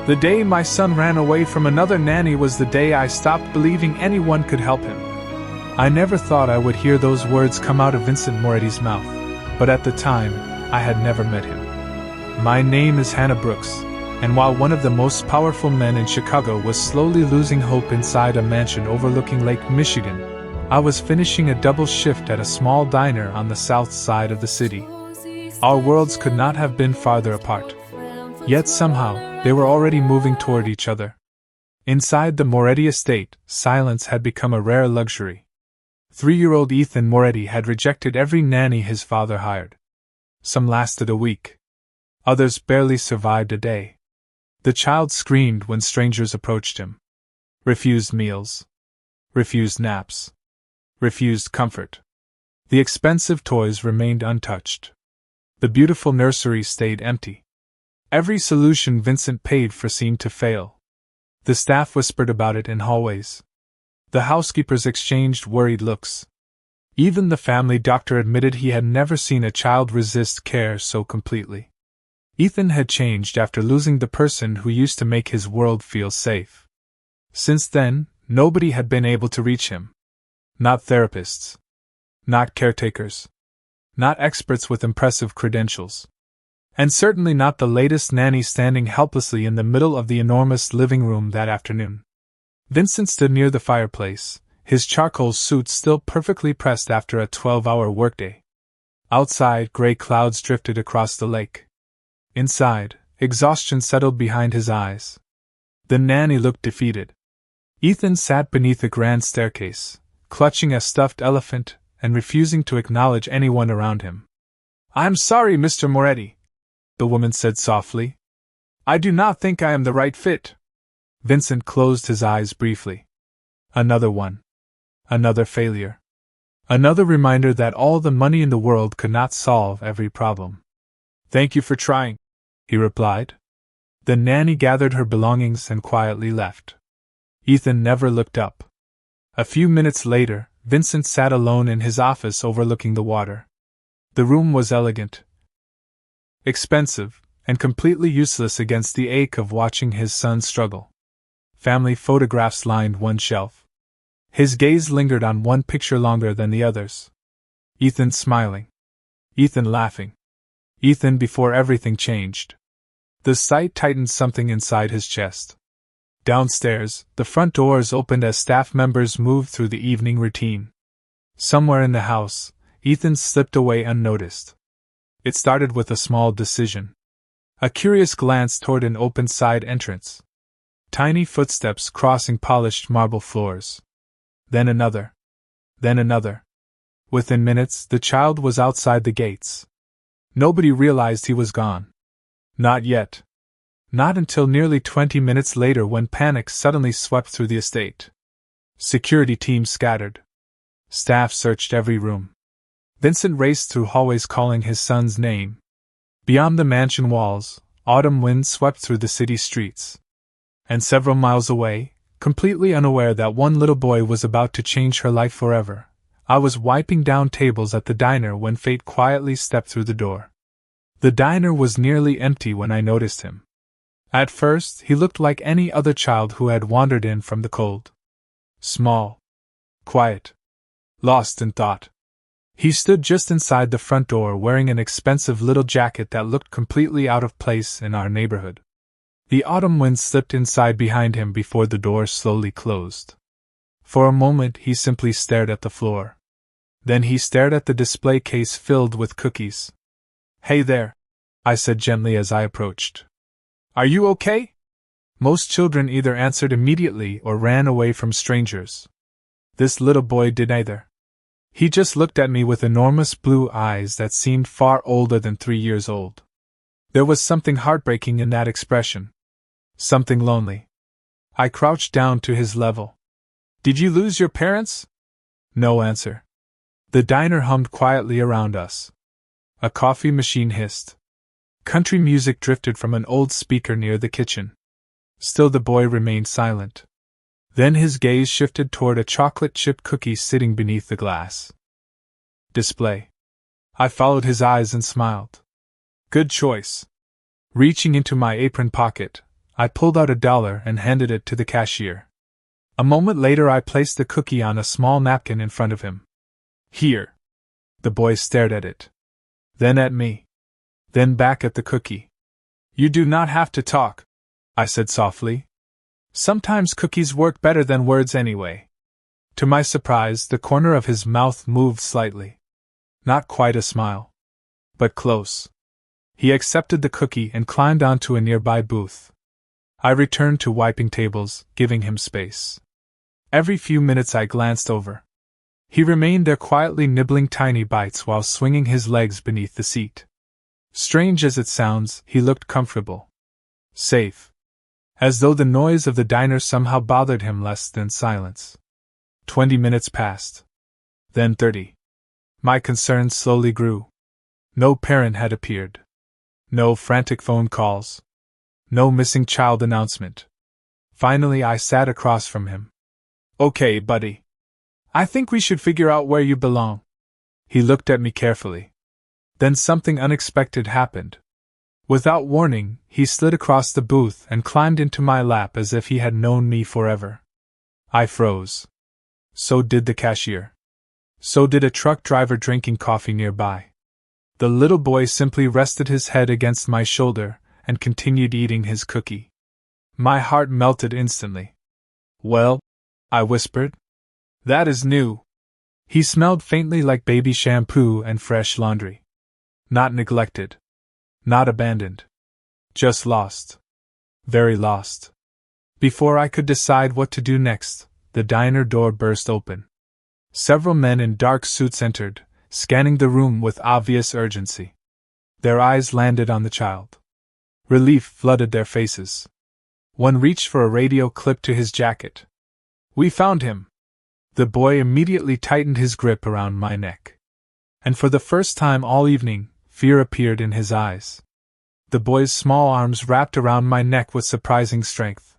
The day my son ran away from another nanny was the day I stopped believing anyone could help him. I never thought I would hear those words come out of Vincent Moretti's mouth, but at the time, I had never met him. My name is Hannah Brooks, and while one of the most powerful men in Chicago was slowly losing hope inside a mansion overlooking Lake Michigan, I was finishing a double shift at a small diner on the south side of the city. Our worlds could not have been farther apart. Yet somehow, they were already moving toward each other. Inside the Moretti estate, silence had become a rare luxury. 3-year-old Ethan Moretti had rejected every nanny his father hired. Some lasted a week. Others barely survived a day. The child screamed when strangers approached him. Refused meals. Refused naps. Refused comfort. The expensive toys remained untouched. The beautiful nursery stayed empty. Every solution Vincent paid for seemed to fail. The staff whispered about it in hallways. The housekeepers exchanged worried looks. Even the family doctor admitted he had never seen a child resist care so completely. Ethan had changed after losing the person who used to make his world feel safe. Since then, nobody had been able to reach him. Not therapists. Not caretakers. Not experts with impressive credentials. And certainly not the latest nanny standing helplessly in the middle of the enormous living room that afternoon. Vincent stood near the fireplace, his charcoal suit still perfectly pressed after a 12-hour workday. Outside, gray clouds drifted across the lake. Inside, exhaustion settled behind his eyes. The nanny looked defeated. Ethan sat beneath a grand staircase, clutching a stuffed elephant and refusing to acknowledge anyone around him. "I'm sorry, Mr. Moretti," the woman said softly. "I do not think I am the right fit." Vincent closed his eyes briefly. Another one. Another failure. Another reminder that all the money in the world could not solve every problem. "Thank you for trying," he replied. The nanny gathered her belongings and quietly left. Ethan never looked up. A few minutes later, Vincent sat alone in his office overlooking the water. The room was elegant, expensive, and completely useless against the ache of watching his son struggle. Family photographs lined one shelf. His gaze lingered on one picture longer than the others. Ethan smiling. Ethan laughing. Ethan before everything changed. The sight tightened something inside his chest. Downstairs, the front doors opened as staff members moved through the evening routine. Somewhere in the house, Ethan slipped away unnoticed. It started with a small decision. A curious glance toward an open side entrance. Tiny footsteps crossing polished marble floors. Then another. Then another. Within minutes, the child was outside the gates. Nobody realized he was gone. Not yet. Not until nearly 20 minutes later when panic suddenly swept through the estate. Security teams scattered. Staff searched every room. Vincent raced through hallways calling his son's name. Beyond the mansion walls, autumn winds swept through the city streets. And several miles away, completely unaware that one little boy was about to change her life forever, I was wiping down tables at the diner when fate quietly stepped through the door. The diner was nearly empty when I noticed him. At first, he looked like any other child who had wandered in from the cold. Small. Quiet. Lost in thought. He stood just inside the front door wearing an expensive little jacket that looked completely out of place in our neighborhood. The autumn wind slipped inside behind him before the door slowly closed. For a moment he simply stared at the floor. Then he stared at the display case filled with cookies. "Hey there," I said gently as I approached. "Are you okay?" Most children either answered immediately or ran away from strangers. This little boy did neither. He just looked at me with enormous blue eyes that seemed far older than 3 years old. There was something heartbreaking in that expression. Something lonely. I crouched down to his level. "Did you lose your parents?" No answer. The diner hummed quietly around us. A coffee machine hissed. Country music drifted from an old speaker near the kitchen. Still the boy remained silent. Then his gaze shifted toward a chocolate chip cookie sitting beneath the glass display. I followed his eyes and smiled. "Good choice." Reaching into my apron pocket, I pulled out $1 and handed it to the cashier. A moment later I placed the cookie on a small napkin in front of him. Here. The boy stared at it. Then at me. Then back at the cookie. You do not have to talk, I said softly. Sometimes cookies work better than words anyway. To my surprise, the corner of his mouth moved slightly. Not quite a smile. But close. He accepted the cookie and climbed onto a nearby booth. I returned to wiping tables, giving him space. Every few minutes I glanced over. He remained there quietly nibbling tiny bites while swinging his legs beneath the seat. Strange as it sounds, he looked comfortable. Safe. As though the noise of the diner somehow bothered him less than silence. 20 minutes passed. Then 30. My concern slowly grew. No parent had appeared. No frantic phone calls. No missing child announcement. Finally I sat across from him. Okay, buddy. I think we should figure out where you belong. He looked at me carefully. Then something unexpected happened. Without warning, he slid across the booth and climbed into my lap as if he had known me forever. I froze. So did the cashier. So did a truck driver drinking coffee nearby. The little boy simply rested his head against my shoulder and continued eating his cookie. My heart melted instantly. Well, I whispered. That is new. He smelled faintly like baby shampoo and fresh laundry. Not neglected. Not abandoned. Just lost. Very lost. Before I could decide what to do next, the diner door burst open. Several men in dark suits entered, scanning the room with obvious urgency. Their eyes landed on the child. Relief flooded their faces. One reached for a radio clipped to his jacket. We found him. The boy immediately tightened his grip around my neck. And for the first time all evening, fear appeared in his eyes. The boy's small arms wrapped around my neck with surprising strength.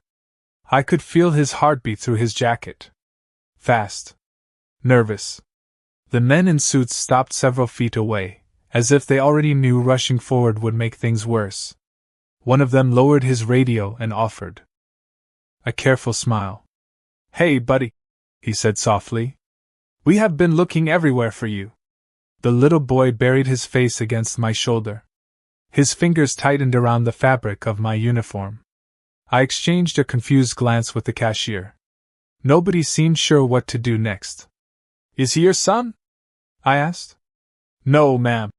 I could feel his heartbeat through his jacket. Fast. Nervous. The men in suits stopped several feet away, as if they already knew rushing forward would make things worse. One of them lowered his radio and offered a careful smile. Hey, buddy, he said softly. We have been looking everywhere for you. The little boy buried his face against my shoulder. His fingers tightened around the fabric of my uniform. I exchanged a confused glance with the cashier. Nobody seemed sure what to do next. Is he your son? I asked. No, ma'am,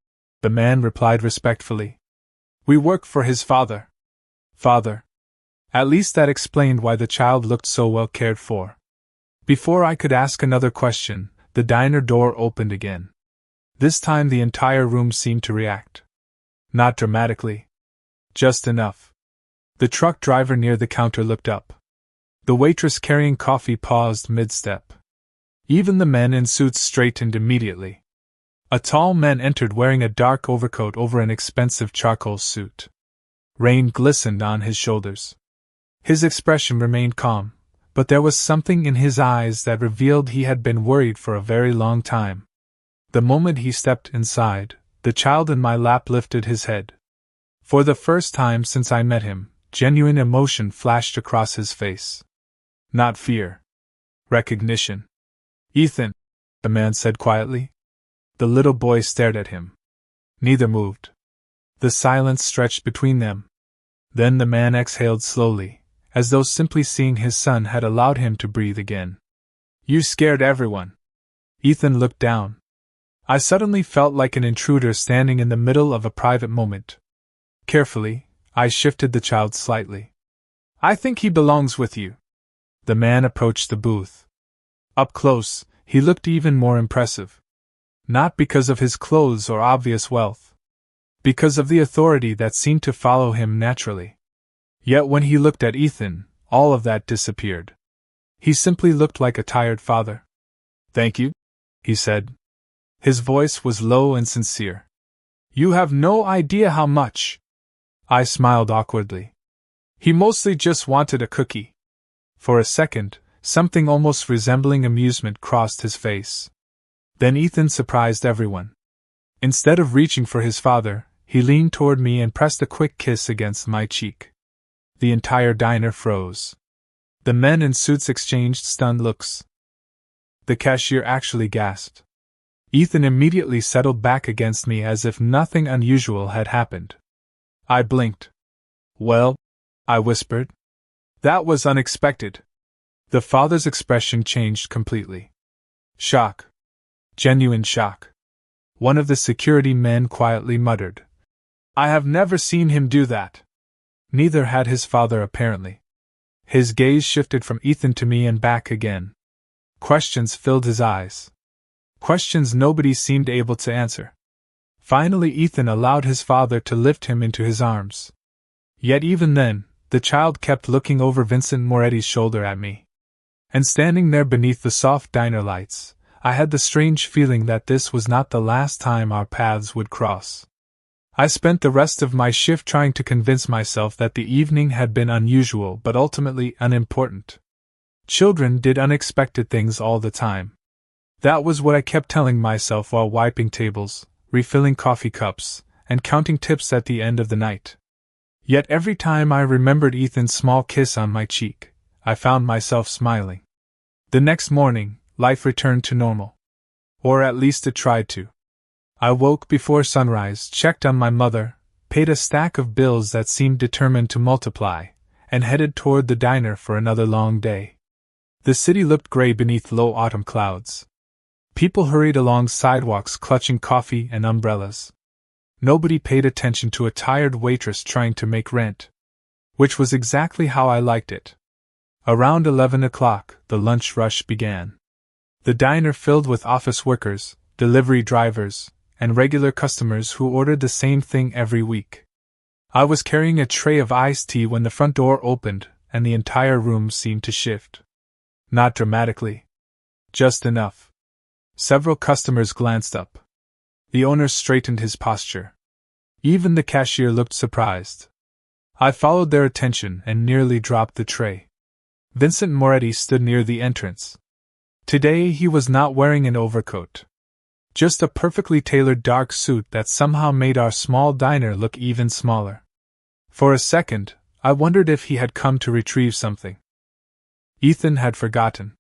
the man replied respectfully. We work for his father. Father. At least that explained why the child looked so well cared for. Before I could ask another question, the diner door opened again. This time the entire room seemed to react. Not dramatically. Just enough. The truck driver near the counter looked up. The waitress carrying coffee paused mid-step. Even the men in suits straightened immediately. A tall man entered wearing a dark overcoat over an expensive charcoal suit. Rain glistened on his shoulders. His expression remained calm, but there was something in his eyes that revealed he had been worried for a very long time. The moment he stepped inside, the child in my lap lifted his head. For the first time since I met him, genuine emotion flashed across his face. Not fear. Recognition. Ethan, the man said quietly. The little boy stared at him. Neither moved. The silence stretched between them. Then the man exhaled slowly, as though simply seeing his son had allowed him to breathe again. You scared everyone. Ethan looked down. I suddenly felt like an intruder standing in the middle of a private moment. Carefully, I shifted the child slightly. I think he belongs with you. The man approached the booth. Up close, he looked even more impressive. Not because of his clothes or obvious wealth. Because of the authority that seemed to follow him naturally. Yet when he looked at Ethan, all of that disappeared. He simply looked like a tired father. Thank you, he said. His voice was low and sincere. You have no idea how much. I smiled awkwardly. He mostly just wanted a cookie. For a second, something almost resembling amusement crossed his face. Then Ethan surprised everyone. Instead of reaching for his father, he leaned toward me and pressed a quick kiss against my cheek. The entire diner froze. The men in suits exchanged stunned looks. The cashier actually gasped. Ethan immediately settled back against me as if nothing unusual had happened. I blinked. "Well," I whispered. "That was unexpected." The father's expression changed completely. Shock. Genuine shock. One of the security men quietly muttered, "I have never seen him do that." Neither had his father apparently. His gaze shifted from Ethan to me and back again. Questions filled his eyes. Questions nobody seemed able to answer. Finally, Ethan allowed his father to lift him into his arms. Yet even then, the child kept looking over Vincent Moretti's shoulder at me. And standing there beneath the soft diner lights, I had the strange feeling that this was not the last time our paths would cross. I spent the rest of my shift trying to convince myself that the evening had been unusual but ultimately unimportant. Children did unexpected things all the time. That was what I kept telling myself while wiping tables, refilling coffee cups, and counting tips at the end of the night. Yet every time I remembered Ethan's small kiss on my cheek, I found myself smiling. The next morning, life returned to normal. Or at least it tried to. I woke before sunrise, checked on my mother, paid a stack of bills that seemed determined to multiply, and headed toward the diner for another long day. The city looked gray beneath low autumn clouds. People hurried along sidewalks clutching coffee and umbrellas. Nobody paid attention to a tired waitress trying to make rent. Which was exactly how I liked it. Around 11 o'clock, the lunch rush began. The diner filled with office workers, delivery drivers, and regular customers who ordered the same thing every week. I was carrying a tray of iced tea when the front door opened, and the entire room seemed to shift. Not dramatically. Just enough. Several customers glanced up. The owner straightened his posture. Even the cashier looked surprised. I followed their attention and nearly dropped the tray. Vincent Moretti stood near the entrance. Today he was not wearing an overcoat. Just a perfectly tailored dark suit that somehow made our small diner look even smaller. For a second, I wondered if he had come to retrieve something. Ethan had forgotten.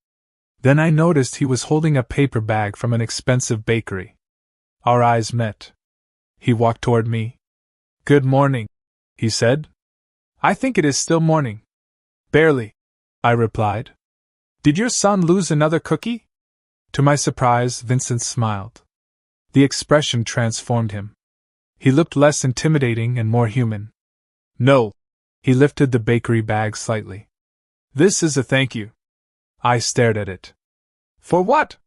Then I noticed he was holding a paper bag from an expensive bakery. Our eyes met. He walked toward me. "Good morning," he said. "I think it is still morning." "Barely," I replied. "Did your son lose another cookie?" To my surprise, Vincent smiled. The expression transformed him. He looked less intimidating and more human. "No." He lifted the bakery bag slightly. "This is a thank you." I stared at it. "For what?"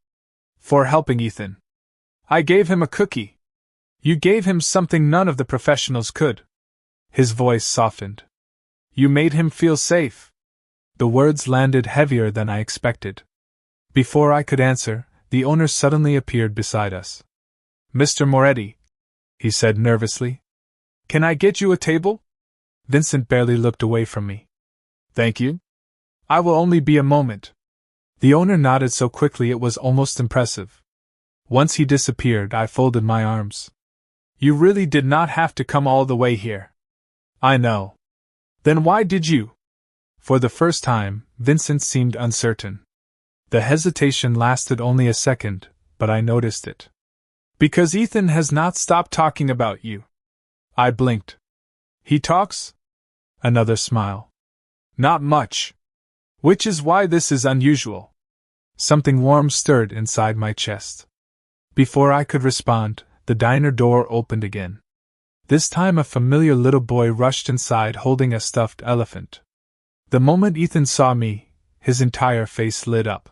"For helping Ethan. I gave him a cookie." "You gave him something none of the professionals could." His voice softened. "You made him feel safe." The words landed heavier than I expected. Before I could answer, the owner suddenly appeared beside us. "Mr. Moretti," he said nervously. "Can I get you a table?" Vincent barely looked away from me. "Thank you. I will only be a moment." The owner nodded so quickly it was almost impressive. Once he disappeared, I folded my arms. "You really did not have to come all the way here." "I know." "Then why did you?" For the first time, Vincent seemed uncertain. The hesitation lasted only a second, but I noticed it. "Because Ethan has not stopped talking about you." I blinked. "He talks?" Another smile. "Not much. Which is why this is unusual." Something warm stirred inside my chest. Before I could respond, the diner door opened again. This time a familiar little boy rushed inside holding a stuffed elephant. The moment Ethan saw me, his entire face lit up.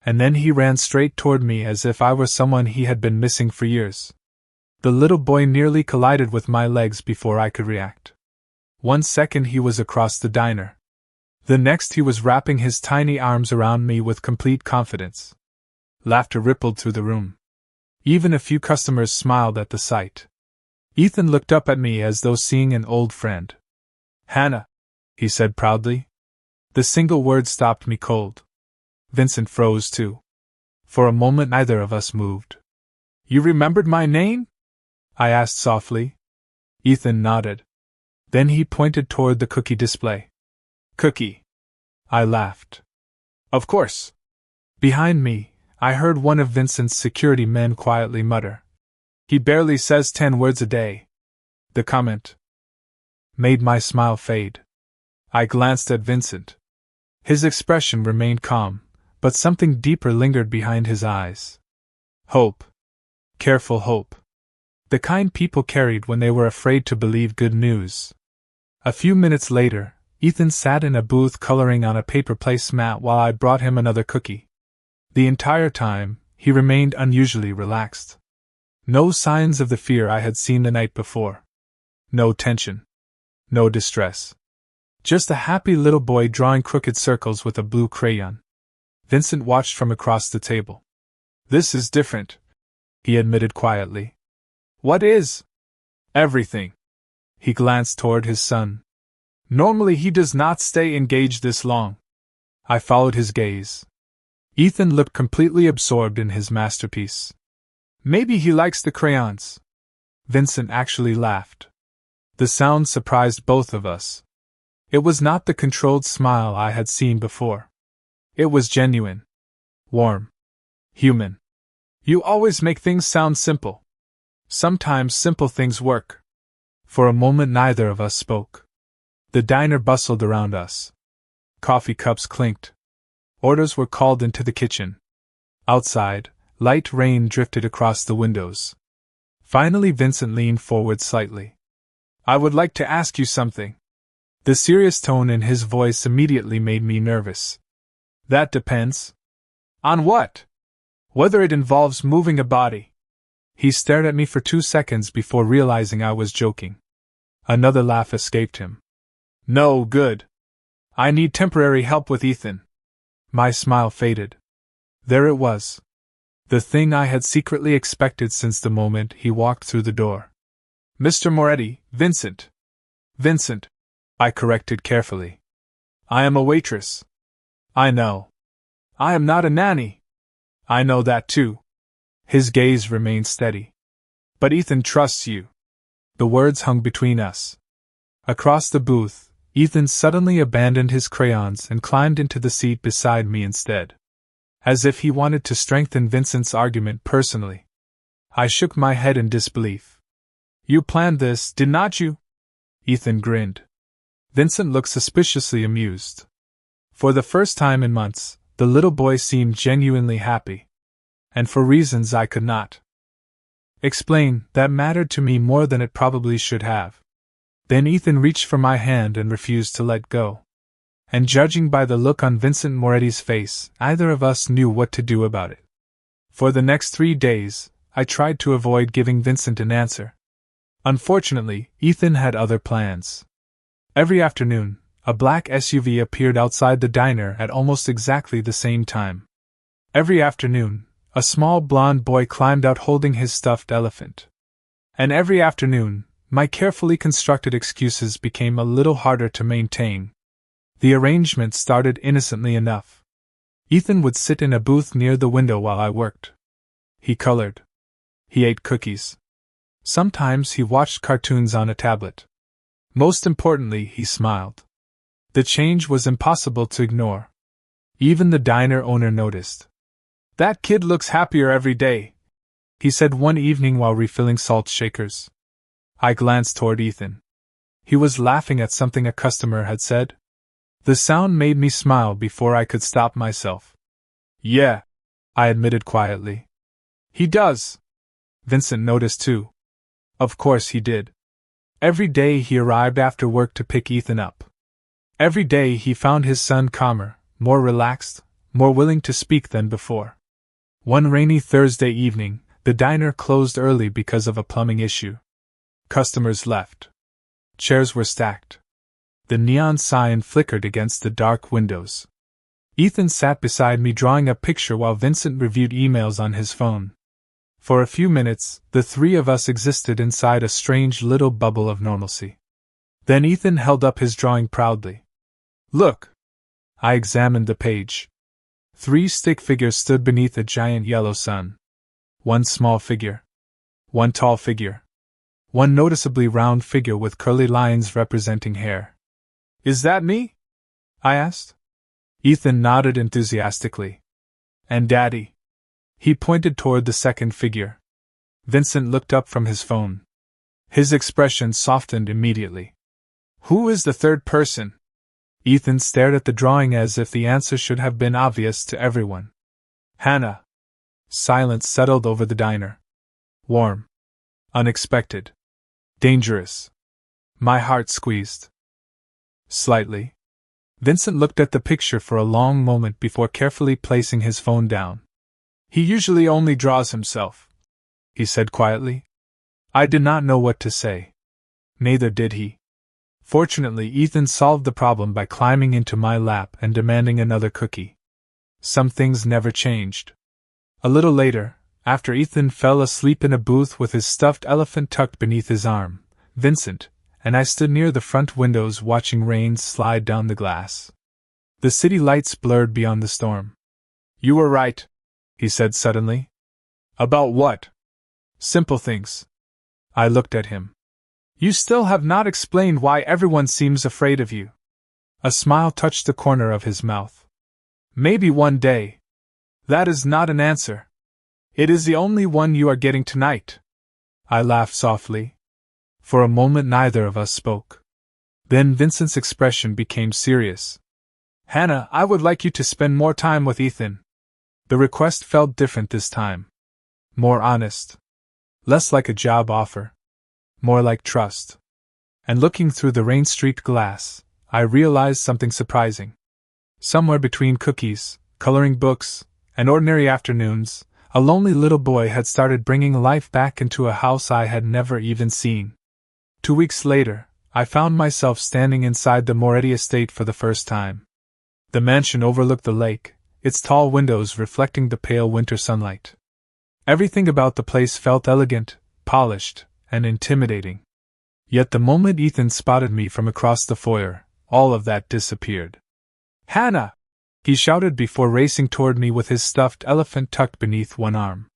And then he ran straight toward me as if I were someone he had been missing for years. The little boy nearly collided with my legs before I could react. 1 second he was across the diner. The next he was wrapping his tiny arms around me with complete confidence. Laughter rippled through the room. Even a few customers smiled at the sight. Ethan looked up at me as though seeing an old friend. "Hannah," he said proudly. The single word stopped me cold. Vincent froze too. For a moment neither of us moved. "You remembered my name?" I asked softly. Ethan nodded. Then he pointed toward the cookie display. Cookie. I laughed. Of course. Behind me, I heard one of Vincent's security men quietly mutter. He barely says 10 words a day. The comment made my smile fade. I glanced at Vincent. His expression remained calm, but something deeper lingered behind his eyes. Hope. Careful hope. The kind people carried when they were afraid to believe good news. A few minutes later, Ethan sat in a booth coloring on a paper placemat while I brought him another cookie. The entire time, he remained unusually relaxed. No signs of the fear I had seen the night before. No tension. No distress. Just a happy little boy drawing crooked circles with a blue crayon. Vincent watched from across the table. This is different, he admitted quietly. What is? Everything. He glanced toward his son. Normally he does not stay engaged this long. I followed his gaze. Ethan looked completely absorbed in his masterpiece. Maybe he likes the crayons. Vincent actually laughed. The sound surprised both of us. It was not the controlled smile I had seen before. It was genuine. Warm. Human. You always make things sound simple. Sometimes simple things work. For a moment neither of us spoke. The diner bustled around us. Coffee cups clinked. Orders were called into the kitchen. Outside, light rain drifted across the windows. Finally Vincent leaned forward slightly. I would like to ask you something. The serious tone in his voice immediately made me nervous. That depends. On what? Whether it involves moving a body. He stared at me for 2 seconds before realizing I was joking. Another laugh escaped him. No good. I need temporary help with Ethan. My smile faded. There it was. The thing I had secretly expected since the moment he walked through the door. Mr. Moretti, Vincent. Vincent, I corrected carefully. I am a waitress. I know. I am not a nanny. I know that too. His gaze remained steady. But Ethan trusts you. The words hung between us. Across the booth, Ethan suddenly abandoned his crayons and climbed into the seat beside me instead. As if he wanted to strengthen Vincent's argument personally. I shook my head in disbelief. You planned this, did not you? Ethan grinned. Vincent looked suspiciously amused. For the first time in months, the little boy seemed genuinely happy. And for reasons I could not explain, that mattered to me more than it probably should have. Then Ethan reached for my hand and refused to let go. And judging by the look on Vincent Moretti's face, neither of us knew what to do about it. For the next 3 days, I tried to avoid giving Vincent an answer. Unfortunately, Ethan had other plans. Every afternoon, a black SUV appeared outside the diner at almost exactly the same time. Every afternoon, a small blond boy climbed out holding his stuffed elephant. And every afternoon, my carefully constructed excuses became a little harder to maintain. The arrangement started innocently enough. Ethan would sit in a booth near the window while I worked. He colored. He ate cookies. Sometimes he watched cartoons on a tablet. Most importantly, he smiled. The change was impossible to ignore. Even the diner owner noticed. That kid looks happier every day, he said one evening while refilling salt shakers. I glanced toward Ethan. He was laughing at something a customer had said. The sound made me smile before I could stop myself. Yeah, I admitted quietly. He does. Vincent noticed too. Of course he did. Every day he arrived after work to pick Ethan up. Every day he found his son calmer, more relaxed, more willing to speak than before. One rainy Thursday evening, the diner closed early because of a plumbing issue. Customers left. Chairs were stacked. The neon sign flickered against the dark windows. Ethan sat beside me drawing a picture while Vincent reviewed emails on his phone. For a few minutes, the three of us existed inside a strange little bubble of normalcy. Then Ethan held up his drawing proudly. Look! I examined the page. 3 stick figures stood beneath a giant yellow sun. 1 small figure. 1 tall figure. one noticeably round figure with curly lines representing hair. "Is that me?" I asked. Ethan nodded enthusiastically. "And Daddy?" He pointed toward the second figure. Vincent looked up from his phone. His expression softened immediately. "Who is the third person?" Ethan stared at the drawing as if the answer should have been obvious to everyone. "Hannah." Silence settled over the diner. Warm. Unexpected. Dangerous. My heart squeezed. Slightly. Vincent looked at the picture for a long moment before carefully placing his phone down. "He usually only draws himself," he said quietly. I did not know what to say. Neither did he. Fortunately, Ethan solved the problem by climbing into my lap and demanding another cookie. Some things never changed. A little later, after Ethan fell asleep in a booth with his stuffed elephant tucked beneath his arm, Vincent and I stood near the front windows watching rain slide down the glass. The city lights blurred beyond the storm. "You were right," he said suddenly. "About what?" "Simple things." I looked at him. "You still have not explained why everyone seems afraid of you." A smile touched the corner of his mouth. "Maybe one day." "That is not an answer. It is the only one you are getting tonight." I laughed softly. For a moment neither of us spoke. Then Vincent's expression became serious. "Hannah, I would like you to spend more time with Ethan." The request felt different this time. More honest. Less like a job offer. More like trust. And looking through the rain-streaked glass, I realized something surprising. Somewhere between cookies, coloring books, and ordinary afternoons, a lonely little boy had started bringing life back into a house I had never even seen. 2 weeks later, I found myself standing inside the Moretti estate for the first time. The mansion overlooked the lake, its tall windows reflecting the pale winter sunlight. Everything about the place felt elegant, polished, and intimidating. Yet the moment Ethan spotted me from across the foyer, all of that disappeared. "Hannah!" he shouted before racing toward me with his stuffed elephant tucked beneath one arm.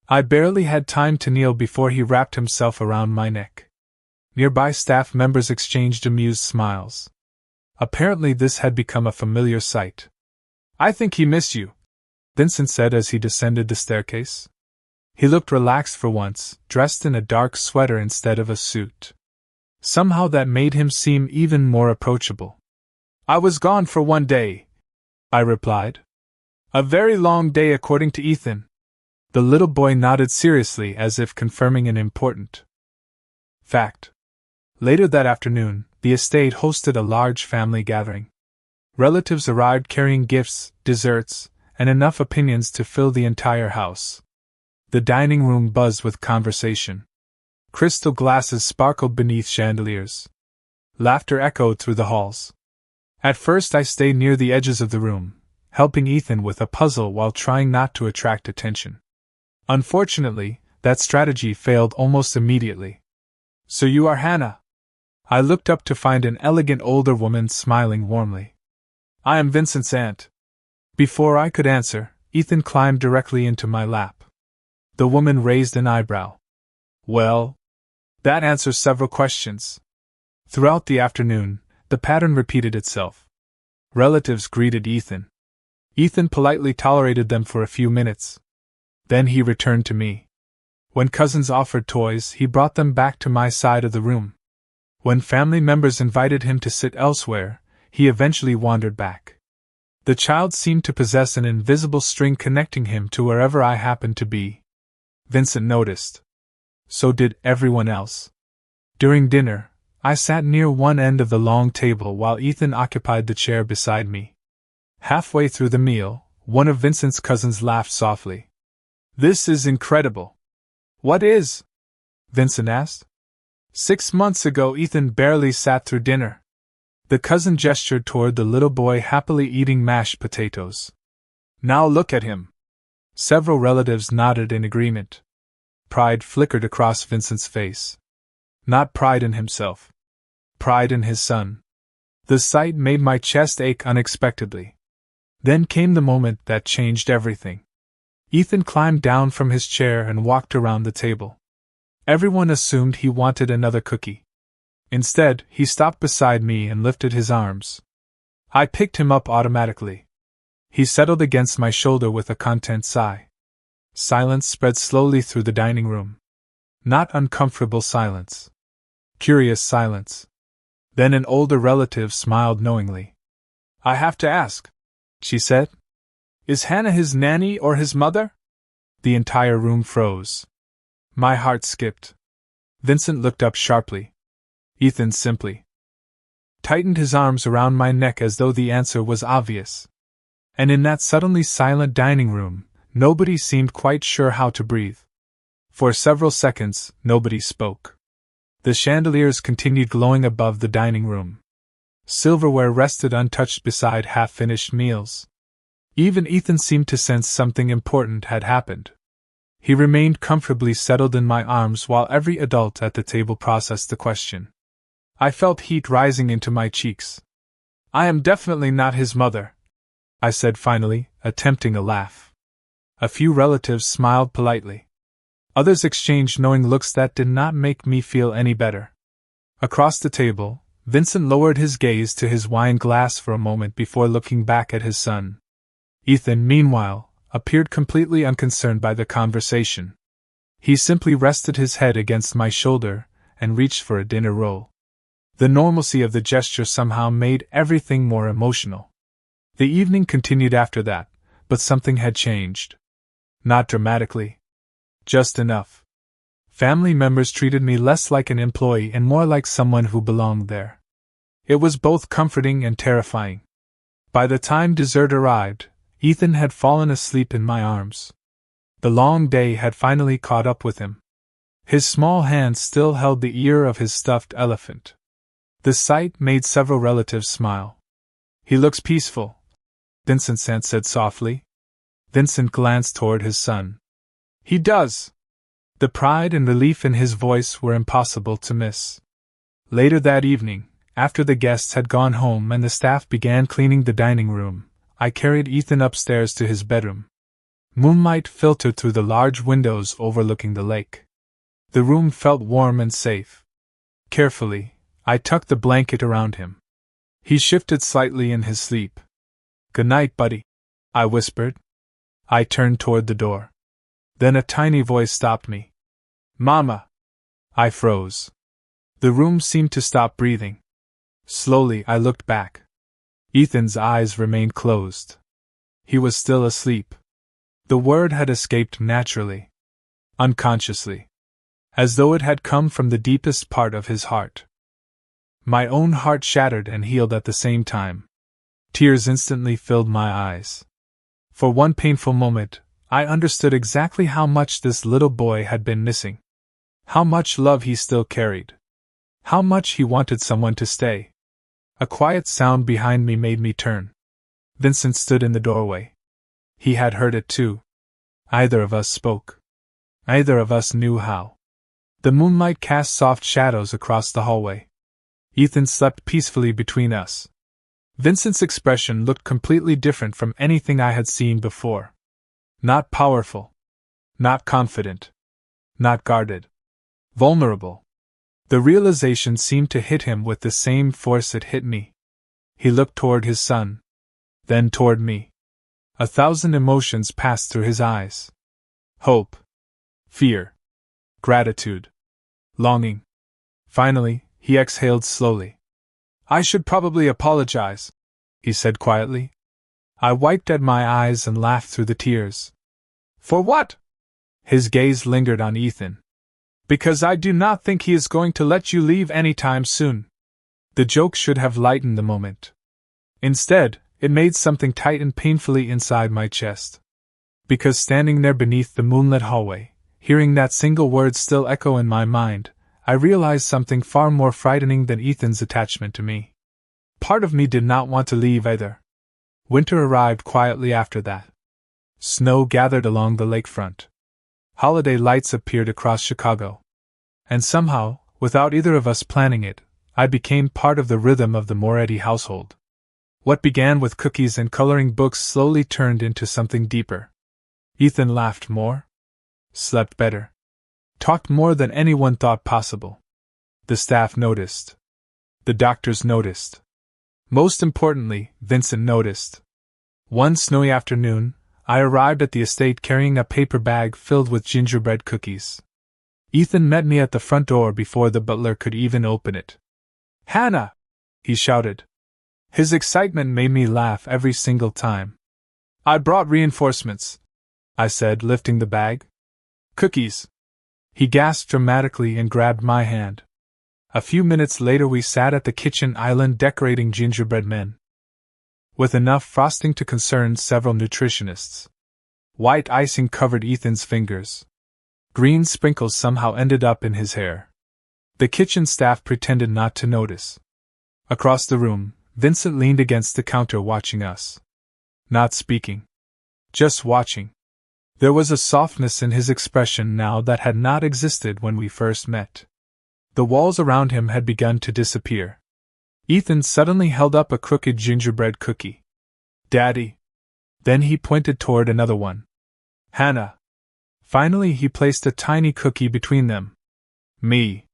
I barely had time to kneel before he wrapped himself around my neck. Nearby staff members exchanged amused smiles. Apparently this had become a familiar sight. "I think he missed you," Vincent said as he descended the staircase. He looked relaxed for once, dressed in a dark sweater instead of a suit. Somehow that made him seem even more approachable. "I was gone for 1 day," I replied. "A very long day according to Ethan." The little boy nodded seriously as if confirming an important fact. Later that afternoon, the estate hosted a large family gathering. Relatives arrived carrying gifts, desserts, and enough opinions to fill the entire house. The dining room buzzed with conversation. Crystal glasses sparkled beneath chandeliers. Laughter echoed through the halls. At first I stayed near the edges of the room, helping Ethan with a puzzle while trying not to attract attention. Unfortunately, that strategy failed almost immediately. "So you are Hannah?" I looked up to find an elegant older woman smiling warmly. "I am Vincent's aunt." Before I could answer, Ethan climbed directly into my lap. The woman raised an eyebrow. "Well, that answers several questions." Throughout the afternoon, the pattern repeated itself. Relatives greeted Ethan. Ethan politely tolerated them for a few minutes. Then he returned to me. When cousins offered toys, he brought them back to my side of the room. When family members invited him to sit elsewhere, he eventually wandered back. The child seemed to possess an invisible string connecting him to wherever I happened to be. Vincent noticed. So did everyone else. During dinner, I sat near one end of the long table while Ethan occupied the chair beside me. Halfway through the meal, one of Vincent's cousins laughed softly. "This is incredible." "What is?" Vincent asked. 6 months ago, Ethan barely sat through dinner. The cousin gestured toward the little boy happily eating mashed potatoes. "Now look at him." Several relatives nodded in agreement. Pride flickered across Vincent's face. Not pride in himself. Pride in his son. The sight made my chest ache unexpectedly. Then came the moment that changed everything. Ethan climbed down from his chair and walked around the table. Everyone assumed he wanted another cookie. Instead, he stopped beside me and lifted his arms. I picked him up automatically. He settled against my shoulder with a content sigh. Silence spread slowly through the dining room. Not uncomfortable silence. Curious silence. Then an older relative smiled knowingly. "I have to ask," she said. "Is Hannah his nanny or his mother?" The entire room froze. My heart skipped. Vincent looked up sharply. Ethan simply tightened his arms around my neck as though the answer was obvious. And in that suddenly silent dining room, nobody seemed quite sure how to breathe. For several seconds, nobody spoke. The chandeliers continued glowing above the dining room. Silverware rested untouched beside half-finished meals. Even Ethan seemed to sense something important had happened. He remained comfortably settled in my arms while every adult at the table processed the question. I felt heat rising into my cheeks. "I am definitely not his mother," I said finally, attempting a laugh. A few relatives smiled politely. Others exchanged knowing looks that did not make me feel any better. Across the table, Vincent lowered his gaze to his wine glass for a moment before looking back at his son. Ethan, meanwhile, appeared completely unconcerned by the conversation. He simply rested his head against my shoulder and reached for a dinner roll. The normalcy of the gesture somehow made everything more emotional. The evening continued after that, but something had changed. Not dramatically. Just enough. Family members treated me less like an employee and more like someone who belonged there. It was both comforting and terrifying. By the time dessert arrived, Ethan had fallen asleep in my arms. The long day had finally caught up with him. His small hand still held the ear of his stuffed elephant. The sight made several relatives smile. "He looks peaceful," Vincent said softly. Vincent glanced toward his son. "He does." The pride and relief in his voice were impossible to miss. Later that evening, after the guests had gone home and the staff began cleaning the dining room, I carried Ethan upstairs to his bedroom. Moonlight filtered through the large windows overlooking the lake. The room felt warm and safe. Carefully, I tucked the blanket around him. He shifted slightly in his sleep. "Good night, buddy," I whispered. I turned toward the door. Then a tiny voice stopped me. "Mama!" I froze. The room seemed to stop breathing. Slowly I looked back. Ethan's eyes remained closed. He was still asleep. The word had escaped naturally. Unconsciously. As though it had come from the deepest part of his heart. My own heart shattered and healed at the same time. Tears instantly filled my eyes. For one painful moment, I understood exactly how much this little boy had been missing. How much love he still carried. How much he wanted someone to stay. A quiet sound behind me made me turn. Vincent stood in the doorway. He had heard it too. Neither of us spoke. Neither of us knew how. The moonlight cast soft shadows across the hallway. Ethan slept peacefully between us. Vincent's expression looked completely different from anything I had seen before. Not powerful. Not confident. Not guarded. Vulnerable. The realization seemed to hit him with the same force it hit me. He looked toward his son. Then toward me. 1,000 emotions passed through his eyes. Hope. Fear. Gratitude. Longing. Finally, he exhaled slowly. "I should probably apologize," he said quietly. I wiped at my eyes and laughed through the tears. "For what?" His gaze lingered on Ethan. "Because I do not think he is going to let you leave any time soon." The joke should have lightened the moment. Instead, it made something tighten painfully inside my chest. Because standing there beneath the moonlit hallway, hearing that single word still echo in my mind, I realized something far more frightening than Ethan's attachment to me. Part of me did not want to leave either. Winter arrived quietly after that. Snow gathered along the lakefront. Holiday lights appeared across Chicago. And somehow, without either of us planning it, I became part of the rhythm of the Moretti household. What began with cookies and coloring books slowly turned into something deeper. Ethan laughed more. Slept better. Talked more than anyone thought possible. The staff noticed. The doctors noticed. Most importantly, Vincent noticed. One snowy afternoon, I arrived at the estate carrying a paper bag filled with gingerbread cookies. Ethan met me at the front door before the butler could even open it. "Hannah!" he shouted. His excitement made me laugh every single time. "I brought reinforcements," I said, lifting the bag. "Cookies!" He gasped dramatically and grabbed my hand. A few minutes later we sat at the kitchen island decorating gingerbread men, with enough frosting to concern several nutritionists. White icing covered Ethan's fingers. Green sprinkles somehow ended up in his hair. The kitchen staff pretended not to notice. Across the room, Vincent leaned against the counter watching us. Not speaking. Just watching. There was a softness in his expression now that had not existed when we first met. The walls around him had begun to disappear. Ethan suddenly held up a crooked gingerbread cookie. "Daddy." Then he pointed toward another one. "Hannah." Finally he placed a tiny cookie between them. "Me."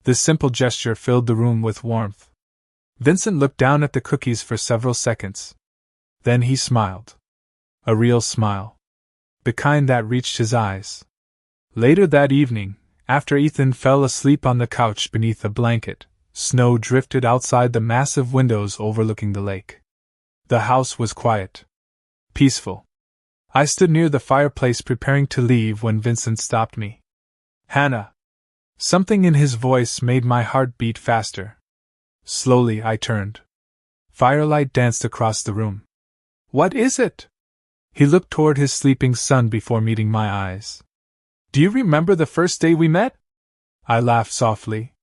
This simple gesture filled the room with warmth. Vincent looked down at the cookies for several seconds. Then he smiled. A real smile. The kind that reached his eyes. Later that evening, after Ethan fell asleep on the couch beneath a blanket, snow drifted outside the massive windows overlooking the lake. The house was quiet. Peaceful. I stood near the fireplace preparing to leave when Vincent stopped me. "Hannah." Something in his voice made my heart beat faster. Slowly I turned. Firelight danced across the room. "What is it?" He looked toward his sleeping son before meeting my eyes. "Do you remember the first day we met?" I laughed softly.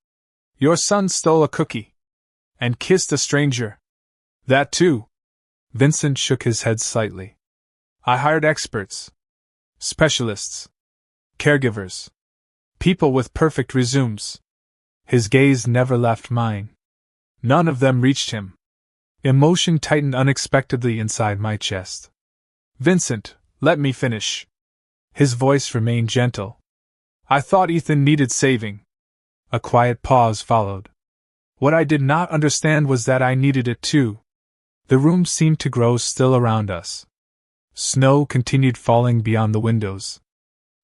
"Your son stole a cookie. And kissed a stranger." "That too." Vincent shook his head slightly. "I hired experts. Specialists. Caregivers. People with perfect resumes." His gaze never left mine. None of them reached him. Emotion tightened unexpectedly inside my chest. "Vincent, let me finish." His voice remained gentle. "I thought Ethan needed saving." A quiet pause followed. What I did not understand was that I needed it too. The room seemed to grow still around us. Snow continued falling beyond the windows.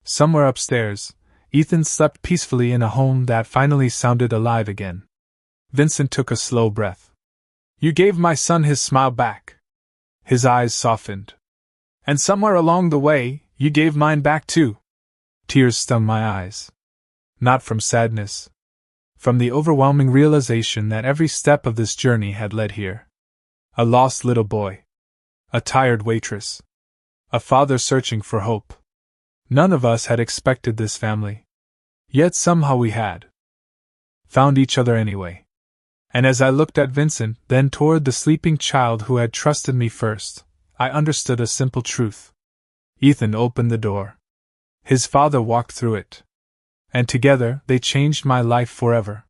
Somewhere upstairs, Ethan slept peacefully in a home that finally sounded alive again. Vincent took a slow breath. "You gave my son his smile back." His eyes softened. "And somewhere along the way, you gave mine back too." Tears stung my eyes. Not from sadness. From the overwhelming realization that every step of this journey had led here. A lost little boy. A tired waitress. A father searching for hope. None of us had expected this family. Yet somehow we had. Found each other anyway. And as I looked at Vincent, then toward the sleeping child who had trusted me first, I understood a simple truth. Ethan opened the door. His father walked through it. And together, they changed my life forever.